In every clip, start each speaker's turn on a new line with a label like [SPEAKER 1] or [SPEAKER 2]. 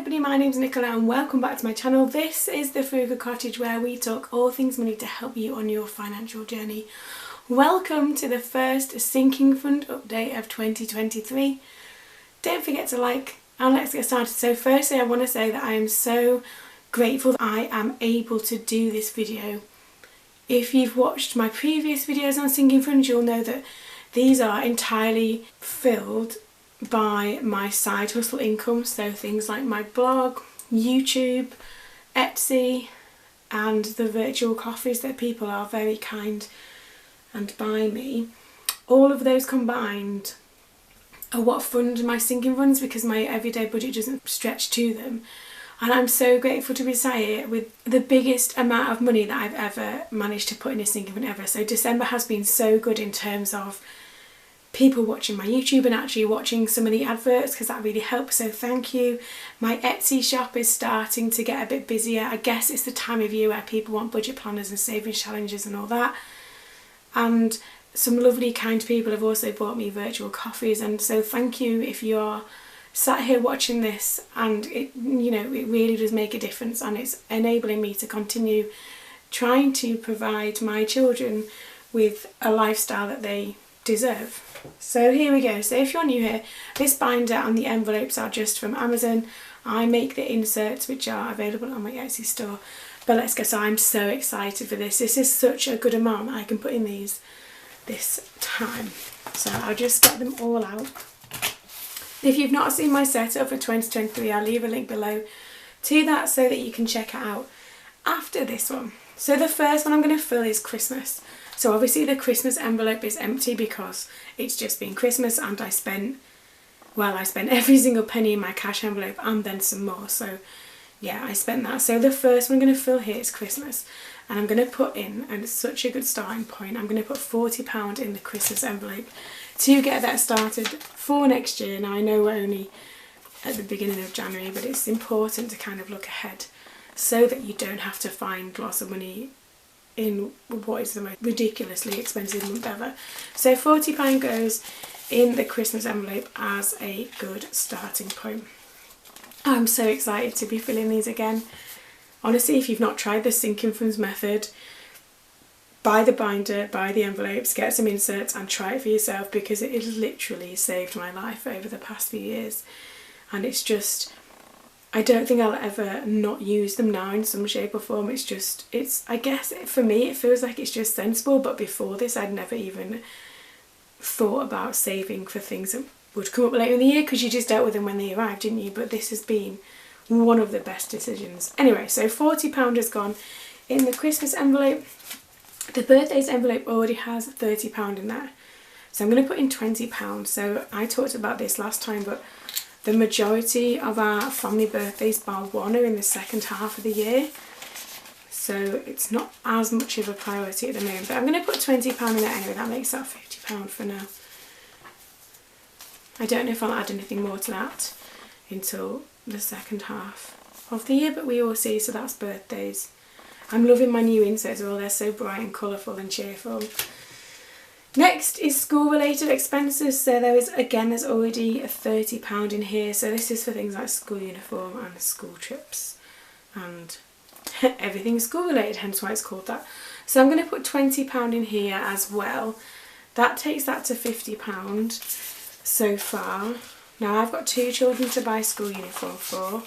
[SPEAKER 1] everybody, my name's Nicola and welcome back to my channel. This is the Frugal Cottage, where we talk all things money to help you on your financial journey. Welcome to the first sinking fund update of 2023. Don't forget to like and let's get started. So firstly I want to say that I am so grateful that I am able to do this video. If you've watched my previous videos on sinking funds, you'll know that these are entirely filled by my side hustle income, so things like my blog, YouTube, Etsy and the virtual coffees that people are very kind and buy me. All of those combined are what fund my sinking funds, because my everyday budget doesn't stretch to them. And I'm so grateful to be sat here with the biggest amount of money that I've ever managed to put in a sinking fund ever. So December has been so good in terms of people watching my YouTube and actually watching some of the adverts, because that really helps, so thank you. My Etsy shop is starting to get a bit busier. I guess it's the time of year where people want budget planners and savings challenges and all that. And some lovely kind people have also bought me virtual coffees, and so thank you if you're sat here watching this, and it really does make a difference, and it's enabling me to continue trying to provide my children with a lifestyle that they deserve. So here we go. So if you're new here, this binder and the envelopes are just from Amazon. I make the inserts which are available on my Etsy store. But let's go. So I'm so excited for this. This is such a good amount that I can put in these this time. So I'll just get them all out. If you've not seen my setup for 2023, I'll leave a link below to that so that you can check it out after this one. So the first one I'm going to fill is Christmas. So obviously the Christmas envelope is empty because it's just been Christmas, and I spent every single penny in my cash envelope and then some more. So yeah, I spent that. So the first one I'm going to fill here is Christmas, and I'm going to put in, and it's such a good starting point, I'm going to put £40 in the Christmas envelope to get that started for next year. Now I know we're only at the beginning of January, but it's important to kind of look ahead so that you don't have to find lots of money in what is the most ridiculously expensive month ever. So £40 goes in the Christmas envelope as a good starting point. I'm so excited to be filling these again. Honestly, if you've not tried the sinking funds method, buy the binder, buy the envelopes, get some inserts and try it for yourself, because it has literally saved my life over the past few years. And it's just, I don't think I'll ever not use them now in some shape or form. I guess for me it feels like it's just sensible, but before this I'd never even thought about saving for things that would come up later in the year, because you just dealt with them when they arrived, didn't you? But this has been one of the best decisions. Anyway, so £40 has gone in the Christmas envelope. The birthdays envelope already has £30 in there, so I'm going to put in £20. So I talked about this last time, but the majority of our family birthdays, bar one, are in the second half of the year, so it's not as much of a priority at the moment. But I'm going to put £20 in there anyway. That makes that £50 for now. I don't know if I'll add anything more to that until the second half of the year, but we will see. So that's birthdays. I'm loving my new inserts as well. They're so bright and colourful and cheerful. Next is school related expenses. So there's already a £30 in here. So this is for things like school uniform and school trips and everything school related, hence why it's called that. So I'm going to put £20 in here as well. That takes that to £50 so far. Now I've got 2 children to buy school uniform for,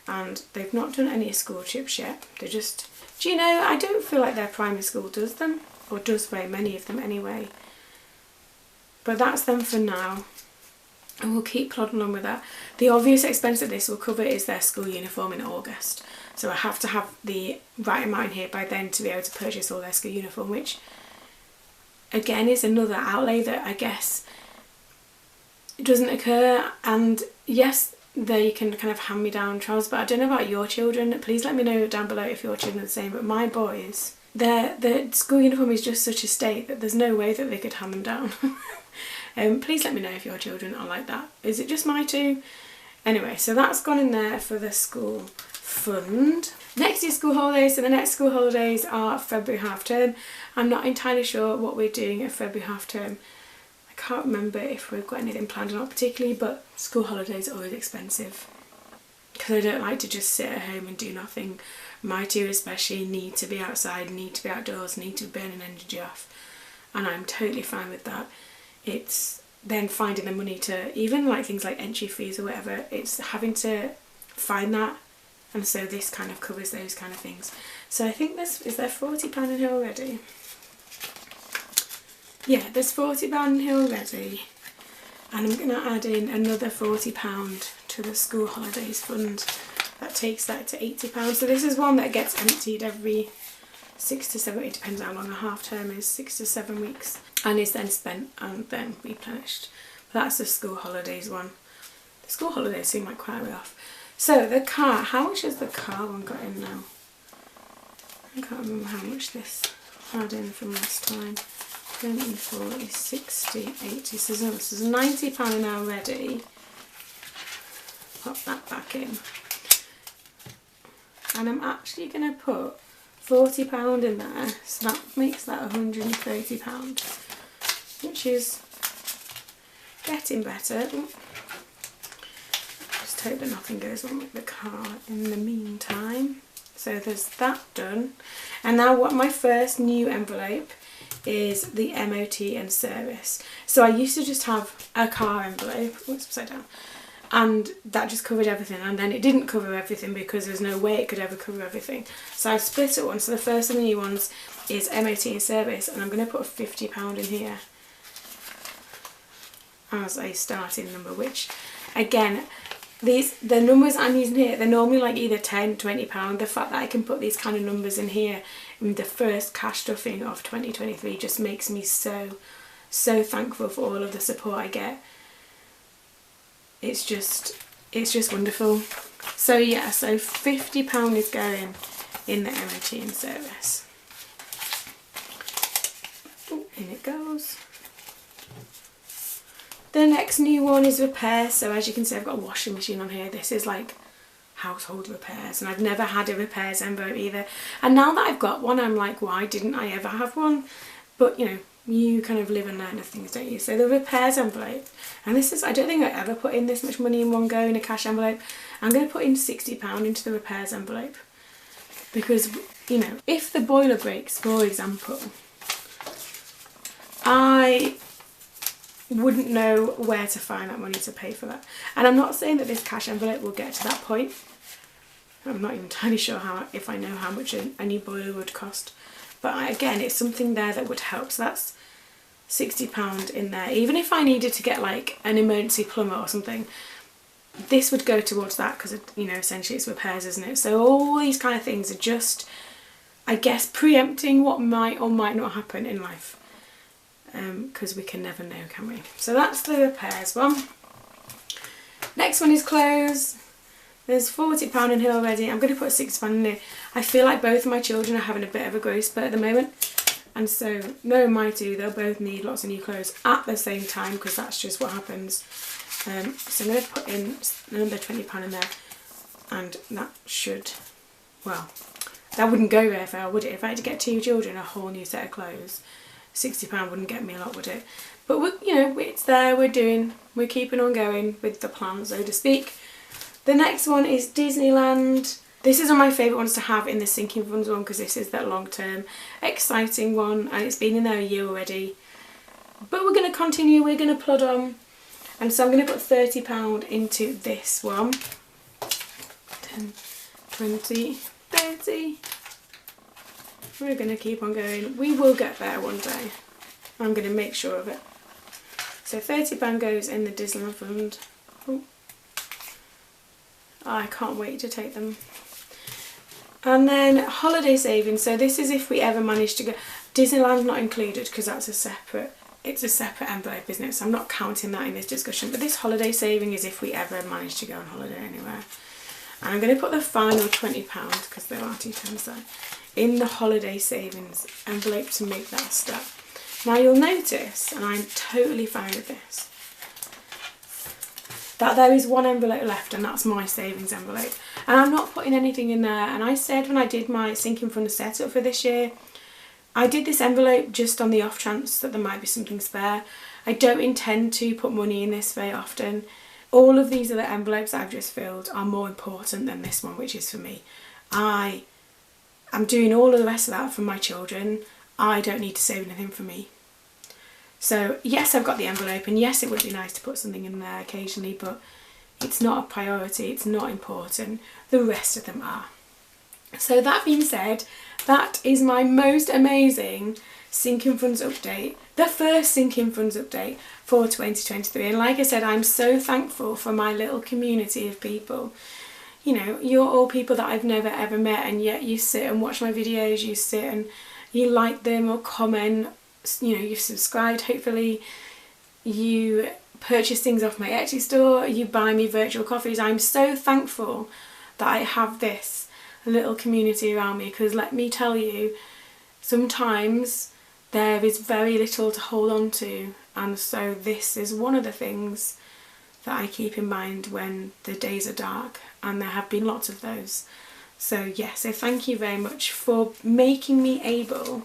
[SPEAKER 1] and they've not done any school trips yet. They're just, do you know, I don't feel like their primary school does them, or does very many of them anyway. But that's them for now, and we'll keep plodding on with that. The obvious expense that this will cover is their school uniform in August. So I have to have the right amount in here by then to be able to purchase all their school uniform, which again is another outlay that I guess doesn't occur. And yes, they can kind of hand me down trousers, but I don't know about your children. Please let me know down below if your children are the same. But my boys, their school uniform is just such a state that there's no way that they could hand them down. Please let me know if your children are like that. Is it just my two? Anyway, so that's gone in there for the school fund. Next is school holidays. So the next school holidays are February half term. I'm not entirely sure what we're doing at February half term. I can't remember if we've got anything planned or not particularly, but school holidays are always expensive. because I don't like to just sit at home and do nothing. My two especially need to be outside, need to be outdoors, need to be burning energy off, and I'm totally fine with that. It's then finding the money to, even like things like entry fees or whatever, it's having to find that, and so this kind of covers those kind of things. So I think is there £40 in here already? Yeah, there's £40 in here already, and I'm going to add in another £40 to the school holidays fund. That takes that to £80. So this is one that gets emptied every 6 to 7, it depends how long a half term is, 6 to 7 weeks, and is then spent and then replenished. But that's the school holidays one. The school holidays seem like quite a way off. So the car, how much has the car one got in now? I can't remember how much this had in from last time. 20, 40, 60, 80, so this is £90 an hour already. Pop that back in. And I'm actually going to put £40 in there, so that makes that £130, which is getting better. Just hope that nothing goes wrong with the car in the meantime. So there's that done, and now what my first new envelope is the MOT and service. So I used to just have a car envelope, oops, upside down, and that just covered everything, and then it didn't cover everything because there's no way it could ever cover everything. So I've split it one. So the first of the new ones is MOT and service, and I'm going to put £50 in here as a starting number, which again, the numbers I'm using here, they're normally like either £10, £20. The fact that I can put these kind of numbers in here in the first cash stuffing of 2023 just makes me so thankful for all of the support I get. It's just wonderful. So yeah, so £50 is going in the MOT and service. Ooh, in it goes. The next new one is repairs. So as you can see, I've got a washing machine on here. This is like household repairs, and I've never had a repairs envelope either. And now that I've got one, I'm like, why didn't I ever have one? But you know, you kind of live and learn of things, don't you? So the repairs envelope, and this is, I don't think I ever put in this much money in one go in a cash envelope. I'm going to put in £60 into the repairs envelope, because you know, if the boiler breaks, for example, I wouldn't know where to find that money to pay for that. And I'm not saying that this cash envelope will get to that point. I'm not even entirely sure if I know how much a new boiler would cost. But again, it's something there that would help. So that's £60 in there. Even if I needed to get like an emergency plumber or something, this would go towards that, because you know, essentially it's repairs, isn't it? So all these kind of things are just, I guess, preempting what might or might not happen in life. Because we can never know, can we? So that's the repairs one. Next one is clothes. There's £40 in here already. I'm going to put £60 in here. I feel like both of my children are having a bit of a growth spurt at the moment, and so knowing my two, they'll both need lots of new clothes at the same time, because that's just what happens. So I'm going to put in another £20 in there, and that should, well, that wouldn't go very far, would it? If I had to get two children a whole new set of clothes, £60 wouldn't get me a lot, would it? But you know, it's there, we're keeping on going with the plan, so to speak. The next one is Disneyland. This is one of my favourite ones to have in the sinking funds one, because this is that long term exciting one, and it's been in there a year already. But we're going to continue, we're going to plod on, and so I'm going to put £30 into this one. 10, 20, 30. We're going to keep on going. We will get there one day. I'm going to make sure of it. So £30 goes in the Disneyland fund. Oh. I can't wait to take them. And then holiday savings. So this is if we ever manage to go. Disneyland's not included because that's it's a separate envelope, isn't it? So I'm not counting that in this discussion. But this holiday saving is if we ever manage to go on holiday anywhere. And I'm going to put the final £20, because there are two times there, in the holiday savings envelope to make that step. Now you'll notice, and I'm totally fine with this, that there is one envelope left, and that's my savings envelope. And I'm not putting anything in there. And I said when I did my sinking fund setup for this year, I did this envelope just on the off chance that there might be something spare. I don't intend to put money in this very often. all of these other envelopes that I've just filled are more important than this one, which is for me. I'm doing all of the rest of that for my children. I don't need to save anything for me. So yes, I've got the envelope, and yes, it would be nice to put something in there occasionally, but it's not a priority, it's not important. The rest of them are. So that being said, that is my most amazing Sinking Funds update, the first Sinking Funds update for 2023. And like I said, I'm so thankful for my little community of people. You know, you're all people that I've never ever met, and yet you sit and watch my videos, you sit and you like them or comment, you know, you've subscribed hopefully, you purchase things off my Etsy store, you buy me virtual coffees. I'm so thankful that I have this little community around me, because let me tell you, sometimes there is very little to hold on to, and so this is one of the things that I keep in mind when the days are dark, and there have been lots of those. So yeah, so thank you very much for making me able,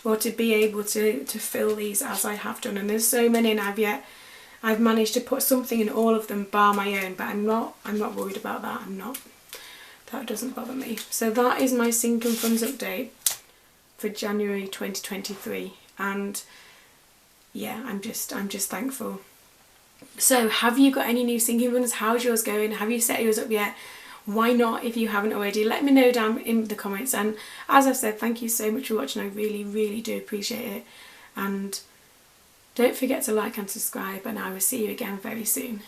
[SPEAKER 1] or to be able to fill these as I have done. And there's so many, and I've managed to put something in all of them bar my own, but I'm not worried about that. That doesn't bother me. So that is my Sinking Funds update for January 2023, and yeah, I'm just thankful. So have you got any new Sinking Funds? How's yours going? Have you set yours up yet? Why not, if you haven't already? Let me know down in the comments. And as I've said, thank you so much for watching. I really, really do appreciate it. And don't forget to like and subscribe, and I will see you again very soon.